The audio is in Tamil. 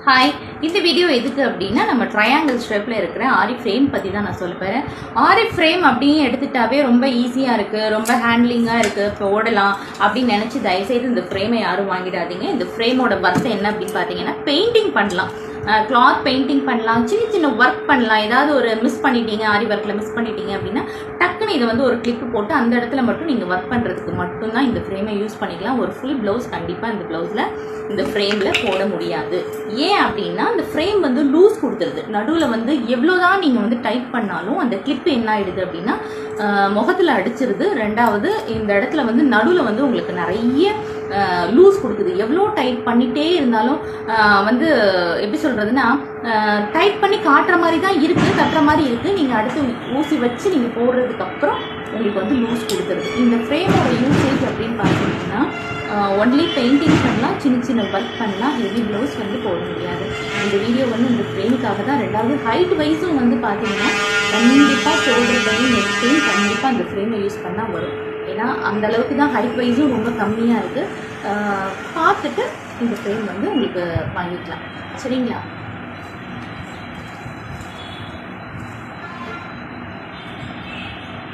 ஹாய், இந்த வீடியோ எதுக்கு அப்படின்னா நம்ம ட்ரையாங்கிள் ஷேப்பில் இருக்கிற ஆரி ஃப்ரேம் பற்றி தான் நான் சொல்ல போகிறேன். ஆரி ஃப்ரேம் அப்படின்னு எடுத்துட்டாவே ரொம்ப ஈஸியாக இருக்குது, ரொம்ப ஹேண்ட்லிங்காக இருக்குது, இப்போ ஓடலாம் அப்படின்னு நினச்சி தயவுசெய்து இந்த ஃப்ரேமை யாரும் வாங்கிடாதீங்க. இந்த ஃப்ரேமோட ஒர்த் என்ன அப்படின்னு பார்த்தீங்கன்னா, பெயிண்டிங் பண்ணலாம், கிளாத் பெயிண்டிங் பண்ணலாம், சின்ன சின்ன ஒர்க் பண்ணலாம். ஏதாவது ஒரு மிஸ் பண்ணிட்டீங்க, ஆரி ஒர்க்கில் மிஸ் பண்ணிட்டீங்க அப்படின்னா டக்குன்னு இதை வந்து ஒரு கிளிப்பு போட்டு அந்த இடத்துல மட்டும் நீங்கள் ஒர்க் பண்ணுறதுக்கு மட்டும்தான் இந்த ஃப்ரேமை யூஸ் பண்ணிக்கலாம். ஒரு ஃபுல் ப்ளவுஸ் கண்டிப்பாக இந்த ப்ளவுஸில் இந்த ஃப்ரேமில் போட முடியாது. ஏன் அப்படின்னா அந்த ஃப்ரேம் வந்து லூஸ் கொடுத்துருது. நடுவில் வந்து எவ்வளோதான் நீங்கள் வந்து டைட் பண்ணாலும் அந்த கிளிப்பு என்ன ஆகிடுது அப்படின்னா முகத்தில் அடிச்சிருது. ரெண்டாவது இந்த இடத்துல வந்து நடுவில் வந்து உங்களுக்கு நிறைய லூஸ் கொடுக்குது. எவ்வளோ டைட் பண்ணிகிட்டே இருந்தாலும் வந்து எப்படி சொல்கிறதுனா டைட் பண்ணி காட்டுற மாதிரி தான் இருக்குது, கட்டுற மாதிரி இருக்குது. நீங்கள் அடுத்து ஊசி வச்சு நீங்கள் போடுறதுக்கப்புறம் உங்களுக்கு வந்து லூஸ் கொடுத்துருது. இந்த ஃப்ரேமோட யூசேஜ் அப்படின்னு பார்த்தீங்கன்னா ஒன்லி பெயிண்டிங் பண்ணலாம், சின்ன சின்ன ஒர்க் பண்ணலாம், ஹெவி ப்ளவுஸ் வந்து போட முடியாது. இந்த வீடியோ வந்து இந்த ஃப்ரேமுக்காக தான். ரெண்டாவது ஹைட் வைஸும் வந்து பார்த்தீங்கன்னா கண்டிப்பாக ஷோல்டர் பெயின், நெக் பெயின் கண்டிப்பாக அந்த ஃப்ரேமை யூஸ் பண்ணால் வரும். ஏன்னா அந்தளவுக்கு தான் ஹைட் வைஸும் ரொம்ப கம்மியாக இருக்குது. பார்த்துட்டு இந்த ஃப்ரேம் வந்து உங்களுக்கு வாங்கிக்கலாம். சரிங்களா?